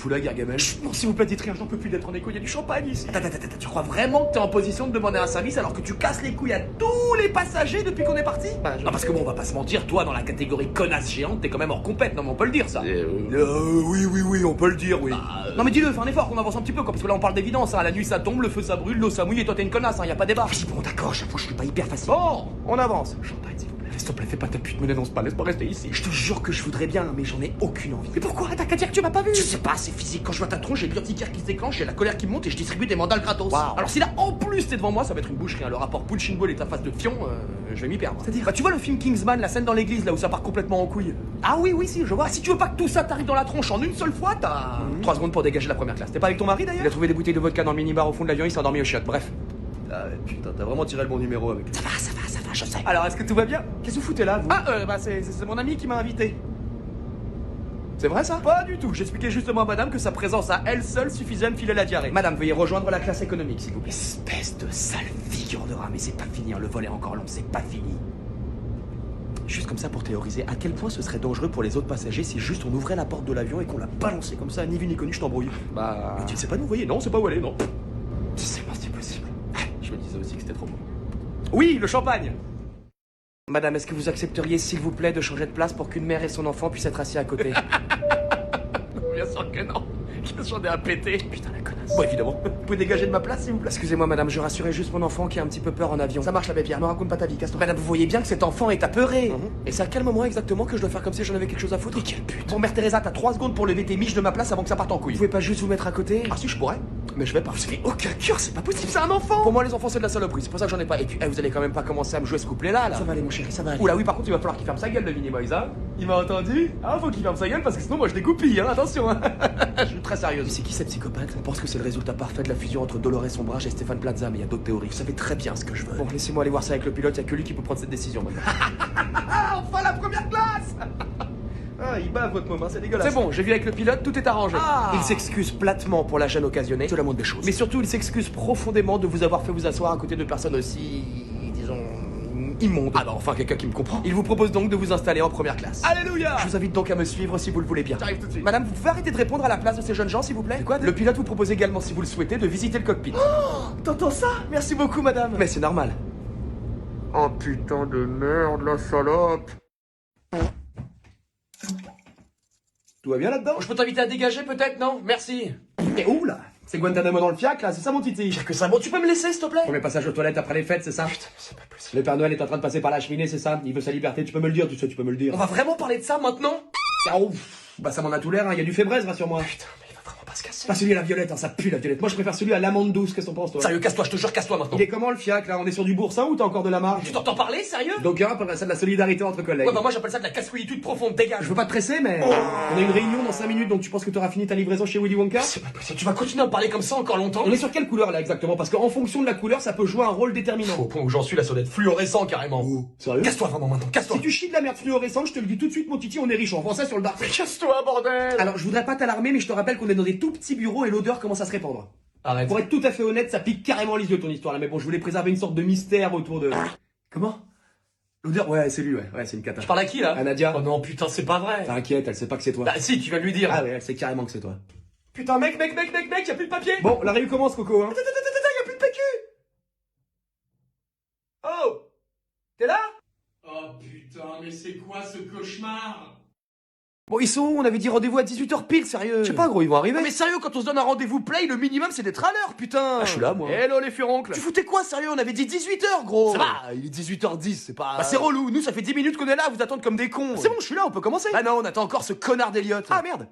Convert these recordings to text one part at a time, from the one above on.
fous là, Gargamel? Non, s'il vous plaît, dites rien, j'en peux plus d'être en écho, il y a du champagne ici. Attends, tu crois vraiment que t'es en position de demander un service alors que tu casses les couilles à tous les passagers depuis qu'on est parti? Bah, Non, parce que bon, on va pas se mentir, toi, dans la catégorie connasse géante, t'es quand même hors compète, non mais on peut le dire, ça. Oui, on peut le dire, oui. Non mais dis-le, fais un effort, qu'on avance un petit peu, quoi, parce que là on parle d'évidence, hein. La nuit ça tombe, le feu ça brûle, l'eau ça mouille et toi t'es une connasse, hein, y a pas débat. Oui, bon, d'accord, j'avoue, je suis pas hyper facile. Bon, on avance. Champagne, s'il vous plaît. S'il te plaît, fais pas ta pute, me dénonce pas, laisse-moi rester ici. Je te jure que je voudrais bien, mais j'en ai aucune envie. Mais pourquoi? T'as qu'à dire que tu m'as pas vu. Je sais pas, c'est physique. Quand je vois ta tronche, j'ai l'urticaire qui se déclenche, j'ai la colère qui monte et je distribue des mandales gratos. Wow. Alors si là en plus t'es devant moi, ça va être une boucherie, hein. Le rapport Punching Ball et ta face de fion, je vais m'y perdre. C'est-à-dire Bah tu vois le film Kingsman, la scène dans l'église là où ça part complètement en couille. Ah oui, si, je vois. Si tu veux pas que tout ça t'arrive dans la tronche en une seule fois, t'as 3 secondes pour dégager la première classe. T'es pas avec ton mari d'ailleurs? Il a trouvé des bouteilles de vodka dans le minibar au fond de l'avion, il s'est endormi au chiottes, bref. Ah putain, t'as vraiment tiré le bon numéro avec. Ça va, je sais. Alors est-ce que tout va bien? Qu'est-ce que vous foutez là, vous? Ah bah c'est mon ami qui m'a invité. C'est vrai ça? Pas du tout, j'expliquais justement à madame que sa présence à elle seule suffisait à me filer la diarrhée. Madame, veuillez rejoindre la classe économique, s'il vous plaît. Espèce de sale figure de rat, mais c'est pas fini, hein. Le vol est encore long, c'est pas fini. Juste comme ça pour théoriser, à quel point ce serait dangereux pour les autres passagers si juste on ouvrait la porte de l'avion et qu'on la balançait comme ça, ni vu ni connu, je t'embrouille. Bah... Mais tu ne sais pas nous voyer, non, c'est pas où aller, non. C'est pas si possible. Je me disais aussi que c'était trop beau. Oui, le champagne. Madame, est-ce que vous accepteriez, s'il vous plaît, de changer de place pour qu'une mère et son enfant puissent être assis à côté? Bien sûr que non. J'en ai à péter. Putain, la connasse. Bon, évidemment. Vous pouvez dégager de ma place, s'il vous plaît? Excusez-moi, madame, je rassurais juste mon enfant qui a un petit peu peur en avion. Ça marche, l'abbé Pierre, me raconte pas ta vie, casse-toi. Madame, vous voyez bien que cet enfant est apeuré. Et c'est à quel moment exactement que je dois faire comme si j'en avais quelque chose à foutre? Mais quelle pute. Bon, mère Teresa, t'as 3 secondes pour lever tes miches de ma place avant que ça parte en couille. Vous pouvez pas juste vous mettre à côté? Ah si, je pourrais. Mais je vais pas. Vous avez aucun cœur, c'est pas possible, c'est un enfant. Pour moi, les enfants, c'est de la saloperie, c'est pour ça que j'en ai pas. Et puis, vous allez quand même pas commencer à me jouer ce couplet-là, là. Ça va aller, mon chéri, ça va aller. Oula, oui, par contre, il va falloir qu'il ferme sa gueule, le Minimoise, hein. Il m'a entendu? Ah, faut qu'il ferme sa gueule parce que sinon, moi, je dégoupille, hein, attention, hein. Je suis très sérieuse. Mais c'est qui cette psychopathe? On pense que c'est le résultat parfait de la fusion entre Dolores Sombrage et Stéphane Plaza, mais il y a d'autres théories. Vous savez très bien ce que je veux. Bon, laissez-moi aller voir ça avec le pilote, il y a que lui qui peut prendre cette décision, maintenant. Ah, enfin la première classe. Ah, il bat votre moment, c'est dégueulasse. C'est bon, j'ai vu avec le pilote, tout est arrangé. Ah. Il s'excuse platement pour la gêne occasionnée. C'est la moindre des choses. Mais surtout, il s'excuse profondément de vous avoir fait vous asseoir à côté de personnes aussi, disons, immondes. Ah bah enfin quelqu'un qui me comprend. Il vous propose donc de vous installer en première classe. Alléluia. Je vous invite donc à me suivre si vous le voulez bien. J'arrive tout de suite. Madame, vous pouvez arrêter de répondre à la place de ces jeunes gens, s'il vous plaît? Quoi? Le pilote vous propose également, si vous le souhaitez, de visiter le cockpit. T'entends ça? Merci beaucoup, madame. Mais c'est normal. Oh putain de merde, la salope. Tout va bien là-dedans? Je peux t'inviter à dégager peut-être, non? Merci. T'es où, là? C'est Guantanamo dans le fiac, là? C'est ça, mon titi? Que ça, bon, tu peux me laisser, s'il te plaît? Premier passage aux toilettes après les fêtes, c'est ça? Putain, mais c'est pas possible. Le Père Noël est en train de passer par la cheminée, c'est ça? Il veut sa liberté, tu peux me le dire, tu sais, tu peux me le dire. On va vraiment parler de ça maintenant? Ah, ouf. Bah ça m'en a tout l'air, hein. Il y a du fébraise, rassure-moi. Putain, mais il va vraiment pas se casser. Pas celui à la violette, hein, ça pue la violette. Moi je préfère celui à l'amande douce, qu'est-ce que t'en penses toi? Sérieux, casse-toi, je te jure, casse-toi maintenant. Il est comment le fiac là? On est sur du boursin ou t'as encore de la marge? Tu t'entends parler, sérieux? Donc on appelle ça de la solidarité entre collègues. Ouais, bah moi j'appelle ça de la casse-couillitude profonde, dégage. Je veux pas te presser mais on a une réunion dans 5 minutes donc tu penses que t'auras fini ta livraison chez Willy Wonka? C'est pas possible, tu vas continuer à me parler comme ça encore longtemps? On est sur quelle couleur là exactement? Parce qu'en fonction de la couleur ça peut jouer un rôle déterminant. Au point où j'en suis là, ça doit être fluorescent carrément. Sérieux? Casse-toi vraiment maintenant, casse-toi. Si tu chies de la merde fluorescente, je te le dis tout de suite mon titi, on est riche, on vend ça sur le bar. Casse-toi, bordel. Alors je voudrais pas t'alarmer mais je te rappelle qu'on est dans des tout petits bureaux et l'odeur commence à se répandre. Arrête. Pour être tout à fait honnête, ça pique carrément les yeux ton histoire là, mais bon, je voulais préserver une sorte de mystère autour de... Comment? L'odeur? Ouais, c'est lui, ouais, c'est une cata. Je parle à qui là? À Nadia. Oh non, putain, c'est pas vrai. T'inquiète, elle sait pas que c'est toi. Bah si, tu vas lui dire. Ah ouais, elle sait carrément que c'est toi. Putain, mec, y'a plus de papier. Bon, la réu commence, Coco, hein. Y'a plus de PQ. Oh, t'es là? Oh putain, mais c'est quoi ce cauchemar? Bon, ils sont où? On avait dit rendez-vous à 18h pile, sérieux. Je sais pas, gros, ils vont arriver. Non mais sérieux, quand on se donne un rendez-vous play, le minimum c'est d'être à l'heure, putain. Ah, je suis là, moi. Hello les furoncles. Tu foutais quoi, sérieux? On avait dit 18h, gros. Ça va, il est 18h10, c'est pas... Bah, c'est relou. Nous, ça fait 10 minutes qu'on est là, vous attendre comme des cons. C'est bon, je suis là, on peut commencer. Bah non, on attend encore ce connard d'Eliott. Ah merde.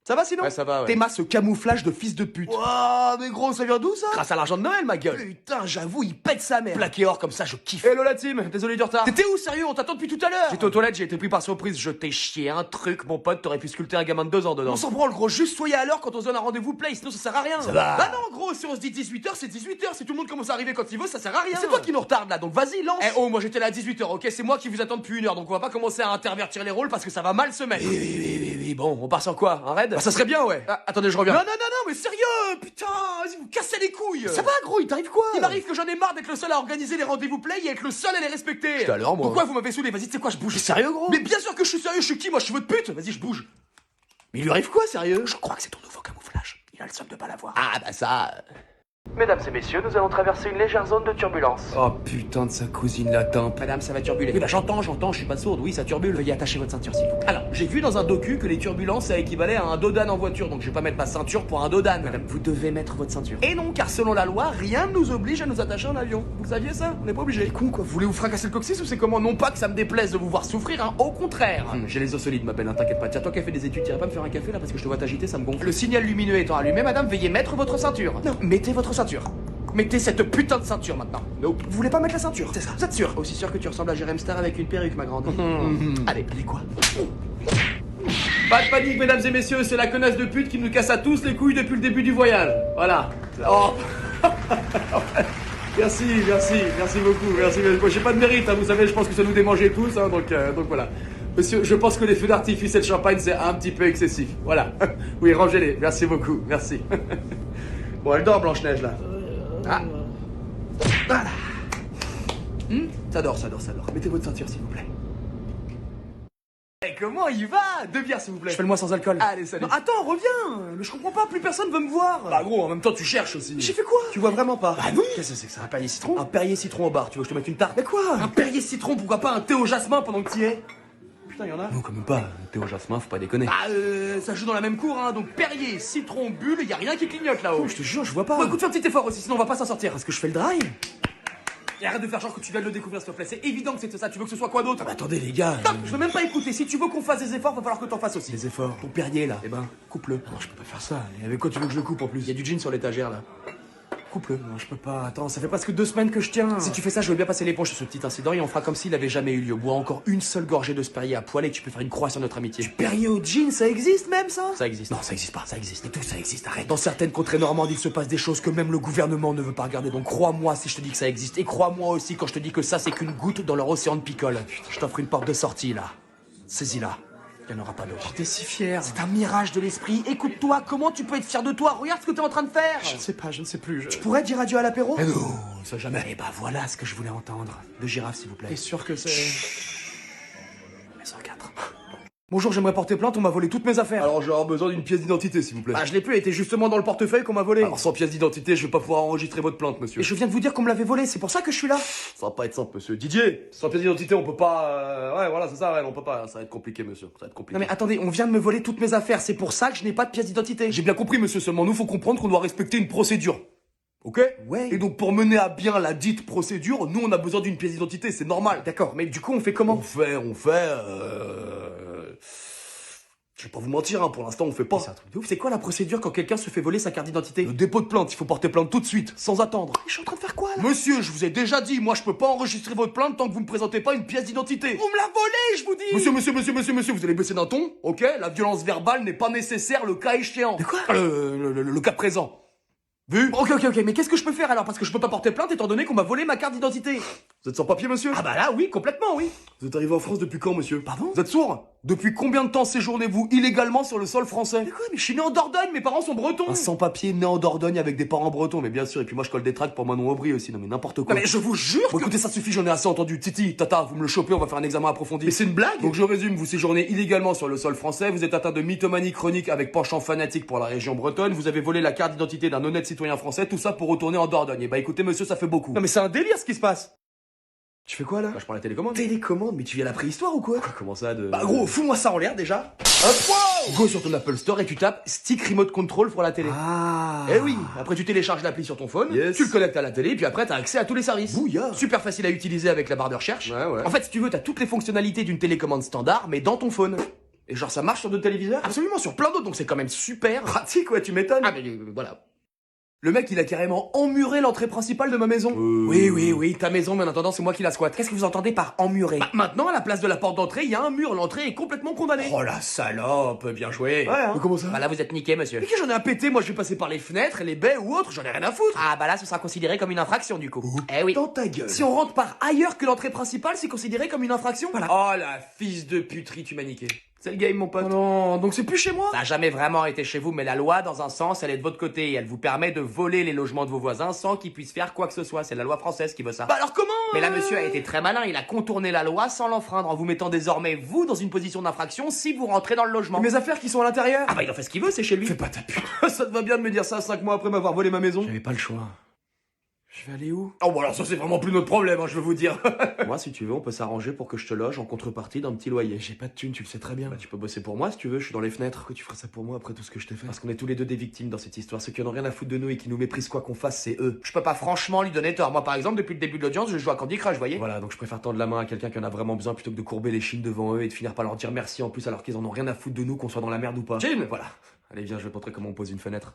Ça va sinon? Ouais, ça va, ouais. Théma, ce camouflage de fils de pute. Ouah, mais gros, ça vient d'où, ça? Grâce à l'argent de Noël, ma gueule. Putain, j'avoue, il pète sa mère. Plaqué or comme ça, je kiffe. Hello la team, désolé du retard. T'étais où, sérieux? On t'attend depuis tout à l'heure. J'étais aux toilettes, j'ai été pris par surprise, je t'ai chié un truc, mon pote, t'aurais pu sculpter un gamin de 2 ans dedans. On s'en branle, gros, juste soyez à l'heure quand on se donne un rendez-vous play, sinon ça sert à rien. Ça va. Bah non, gros, si on se dit 18h, c'est 18h. Si tout le monde commence à arriver quand il veut, ça sert à rien. C'est toi qui nous retarde là, donc vas-y, lance. Eh oh, moi j'étais là à 18h, ok? C'est moi qui vous attends depuis 1 heure, donc on va pas commencer à intervertir les rôles parce que ça va mal se mettre. Oui, bon, on part sur quoi? Un raid? Bah ça serait bien, ouais. Ah, attendez, je reviens. Non, mais sérieux, putain, vas-y, vous cassez les couilles. Ça va, gros, il t'arrive quoi? Il m'arrive que j'en ai marre d'être le seul à organiser les rendez-vous play et être le seul à les respecter. J'étais à l'heure, moi. Pourquoi vous m'avez saoulé? Vas-y, tu sais quoi, je bouge. T'es sérieux, gros? Mais bien sûr que je suis sérieux, je suis qui? Moi, je suis votre pute. Vas-y, je bouge. Mais il lui arrive quoi, sérieux? Je crois que c'est ton nouveau camouflage. Il a le somme de pas l'avoir. Ah bah ça... Mesdames et messieurs, nous allons traverser une légère zone de turbulence. Oh putain de sa cousine la tempe. Madame, ça va turbuler. Oui bah j'entends, je suis pas sourde, oui ça turbule. Veuillez attacher votre ceinture s'il vous plaît. Alors, j'ai vu dans un docu que les turbulences ça équivalait à un dodan en voiture, donc je vais pas mettre ma ceinture pour un dodan. Madame, vous devez mettre votre ceinture. Et non, car selon la loi, rien ne nous oblige à nous attacher en avion. Vous saviez ça? On n'est pas obligé. Con quoi, Vous voulez vous fracasser le coccyx ou c'est comment? Non pas que ça me déplaise de vous voir souffrir, hein, au contraire. J'ai les os solides, ma belle, hein, t'inquiète pas. Tiens, toi qui as fait des études, t'irais pas me faire un café là parce que je te vois t'agiter, ça me gonfle. Le signal lumineux étant allumé, madame, veuillez mettre votre ceinture. Non, mettez votre ceinture. Mettez cette putain de ceinture maintenant. Nope. Vous voulez pas mettre la ceinture? C'est ça. Vous êtes sûr? Aussi sûr que tu ressembles à Jérém Star avec une perruque, ma grande. Allez, quoi? Pas de panique, mesdames et messieurs, c'est la connasse de pute qui nous casse à tous les couilles depuis le début du voyage. Voilà. Oh. Merci beaucoup, merci. Moi, j'ai pas de mérite, hein, vous savez, je pense que ça nous démangeait tous, hein, donc voilà. Monsieur, je pense que les feux d'artifice et le champagne, c'est un petit peu excessif. Voilà. Oui, rangez-les, merci beaucoup, merci. Bon, elle dort, Blanche-Neige, là. Ah. Voilà. Ça dort. Mettez votre ceinture, s'il vous plaît. Eh, comment il va? 2 bières, s'il vous plaît. Je fais le moi sans alcool. Allez, salut. Non, attends, reviens. Mais je comprends pas, plus personne veut me voir. Bah gros, en même temps, tu cherches aussi. J'ai fait quoi? Tu vois vraiment pas? Bah oui. Qu'est-ce que c'est que ça? Un Perrier citron? Un Perrier citron au bar, tu veux que je te mette une tarte? Mais quoi? Un Perrier citron, pourquoi pas un thé au jasmin pendant que t'y es? Putain, y'en a? Non, quand même pas. Un thé au jasmin, faut pas déconner. Bah, ça joue dans la même cour, hein. Donc Perrier, citron, bulle, y a rien qui clignote là-haut. Oh, je te jure, je vois pas. Bon, écoute, fais un petit effort aussi, sinon on va pas s'en sortir. Parce que je fais le dry? Et arrête de faire genre que tu viens de le découvrir, s'il te plaît. C'est évident que c'était ça. Tu veux que ce soit quoi d'autre? Ah bah attendez, les gars. Stop, je veux même pas écouter. Si tu veux qu'on fasse des efforts, va falloir que t'en fasses aussi. Les efforts. Ton Perrier là. Eh ben, coupe-le. Ah non, je peux pas faire ça. Et avec quoi tu veux que je le coupe en plus? Il y a du gin sur l'étagère là. Coupe-le. Non, je peux pas. Attends, ça fait presque 2 semaines que je tiens. Si tu fais ça, je veux bien passer l'éponge sur ce petit incident et on fera comme s'il avait jamais eu lieu. Bois encore une seule gorgée de ce Perrier à poil et tu peux faire une croix sur notre amitié. Perrier au gin, ça existe même ça? Ça existe. Non, ça existe pas. Ça existe. Et tout ça existe. Arrête. Dans certaines contrées normandes, il se passe des choses que même le gouvernement ne veut pas regarder. Donc crois-moi si je te dis que ça existe. Et crois-moi aussi quand je te dis que ça, c'est qu'une goutte dans leur océan de picole. Putain, je t'offre une porte de sortie là. Saisis-la. Il n'y en aura pas d'autre. J'étais si fier. C'est un mirage de l'esprit. Écoute-toi, comment tu peux être fier de toi? Regarde ce que t'es en train de faire. Je ne sais pas, je ne sais plus. Tu pourrais dire adieu à l'apéro? Eh non, ça jamais. Eh bah voilà ce que je voulais entendre. De girafe, s'il vous plaît. T'es sûr que c'est... Mais 104. Bonjour, j'aimerais porter plainte, on m'a volé toutes mes affaires. Alors j'aurais besoin d'une pièce d'identité s'il vous plaît. Ah, je l'ai plus, elle était justement dans le portefeuille qu'on m'a volé. Alors sans pièce d'identité, je vais pas pouvoir enregistrer votre plainte, monsieur. Et je viens de vous dire qu'on me l'avait volé, c'est pour ça que je suis là. Ça va pas être simple, monsieur. Didier, sans pièce d'identité, on peut pas... Ouais, voilà, c'est ça, ouais, on peut pas. Ça va être compliqué, monsieur. Ça va être compliqué. Non mais attendez, on vient de me voler toutes mes affaires, c'est pour ça que je n'ai pas de pièce d'identité. J'ai bien compris, monsieur, seulement nous, faut comprendre qu'on doit respecter une procédure. Ok? Ouais. Et donc, pour mener à bien la dite procédure, nous, on a besoin d'une pièce d'identité, c'est normal. D'accord, mais du coup on fait comment? On fait... Je vais pas vous mentir, hein, pour l'instant, on fait pas. C'est un truc de ouf, c'est quoi la procédure quand quelqu'un se fait voler sa carte d'identité? Le dépôt de plainte, il faut porter plainte tout de suite, sans attendre. Je suis en train de faire quoi là? Monsieur, je vous ai déjà dit, moi je peux pas enregistrer votre plainte tant que vous me présentez pas une pièce d'identité. On me l'a volé, je vous dis. Monsieur, vous allez baisser d'un ton, ok? La violence verbale n'est pas nécessaire le cas échéant. De quoi? Le cas présent. Vu? Ok, mais qu'est-ce que je peux faire alors? Parce que je peux pas porter plainte étant donné qu'on m'a volé ma carte d'identité. Vous êtes sans papier, monsieur? Ah bah là, oui, complètement, oui. Vous êtes arrivé en France depuis quand, monsieur? Pardon? Vous êtes sourd? Depuis combien de temps séjournez-vous illégalement sur le sol français? Mais quoi? Mais je suis né en Dordogne, mes parents sont bretons. Un sans-papier né en Dordogne avec des parents bretons, mais bien sûr, et puis moi je colle des tracts pour Manon Aubry aussi, non mais n'importe quoi. Non mais je vous jure Bon que... écoutez, ça suffit, j'en ai assez entendu. Titi, tata, vous me le chopez, on va faire un examen approfondi. Mais c'est une blague? Donc je résume, vous séjournez illégalement sur le sol français, vous êtes atteint de mythomanie chronique avec penchant fanatique pour la région bretonne, vous avez volé la carte d'identité d'un honnête citoyen français, tout ça pour retourner en Dordogne. Et bah écoutez monsieur, ça fait beaucoup. Non mais c'est un délire ce qui se passe. Tu fais quoi là? Bah je prends la télécommande. Télécommande, mais tu viens à la préhistoire ou quoi? Comment ça de... Bah gros, fous-moi ça en l'air déjà. Hop, wow. Go sur ton Apple Store et tu tapes Stick Remote Control pour la télé. Ah. Eh oui, après tu télécharges l'appli sur ton phone, Yes. tu le connectes à la télé, et puis après t'as accès à tous les services. Bouillard. Super facile à utiliser avec la barre de recherche. Ouais. En fait, si tu veux, t'as toutes les fonctionnalités d'une télécommande standard, mais dans ton phone. Et genre ça marche sur d'autres téléviseurs? Absolument, sur plein d'autres, donc c'est quand même super. Pratique, ouais, tu m'étonnes. Ah mais voilà. Le mec, il a carrément emmuré l'entrée principale de ma maison. Oui, ta maison, mais en attendant, c'est moi qui la squatte. Qu'est-ce que vous entendez par emmurer? Bah, maintenant, à la place de la porte d'entrée, il y a un mur. L'entrée est complètement condamnée. Oh la salope, bien joué. Ouais, hein. Mais comment ça? Bah là, vous êtes niqué, monsieur. Mais que j'en ai à péter, moi je vais passer par les fenêtres, les baies ou autres, j'en ai rien à foutre. Ah bah là, ce sera considéré comme une infraction du coup. Eh oui. Dans ta gueule. Si on rentre par ailleurs que l'entrée principale, c'est considéré comme une infraction? Voilà. Oh la fils de puterie, tu m'as niqué. C'est le game, mon pote. Oh non, donc c'est plus chez moi? Ça a jamais vraiment été chez vous, mais la loi, dans un sens, elle est de votre côté et elle vous permet de voler les logements de vos voisins sans qu'ils puissent faire quoi que ce soit. C'est la loi française qui veut ça. Bah alors comment? Mais là, monsieur a été très malin, il a contourné la loi sans l'enfreindre en vous mettant désormais, vous, dans une position d'infraction si vous rentrez dans le logement. Mes affaires qui sont à l'intérieur? Ah bah il en fait ce qu'il veut, c'est chez lui. Fais pas ta pute. Ça te va bien de me dire ça 5 mois après m'avoir volé ma maison? J'avais pas le choix. Je vais aller où? Oh, bon, alors ça, c'est vraiment plus notre problème, hein, je veux vous dire. Moi, si tu veux, on peut s'arranger pour que je te loge en contrepartie d'un petit loyer. J'ai pas de thune, tu le sais très bien. Bah, tu peux bosser pour moi si tu veux, je suis dans les fenêtres. Pourquoi tu ferais ça pour moi après tout ce que je t'ai fait? Parce qu'on est tous les deux des victimes dans cette histoire. Ceux qui en ont rien à foutre de nous et qui nous méprisent quoi qu'on fasse, c'est eux. Je peux pas franchement lui donner tort. Moi, par exemple, depuis le début de l'audience, je joue à Candy Crush, vous voyez. Voilà, donc je préfère tendre la main à quelqu'un qui en a vraiment besoin plutôt que de courber les chines devant eux et de finir par leur dire merci en plus alors qu'ils en ont rien à foutre de nous, qu'on soit dans la merde ou pas. Chine. Voilà. Allez, viens, je vais te montrer comment on pose une fenêtre.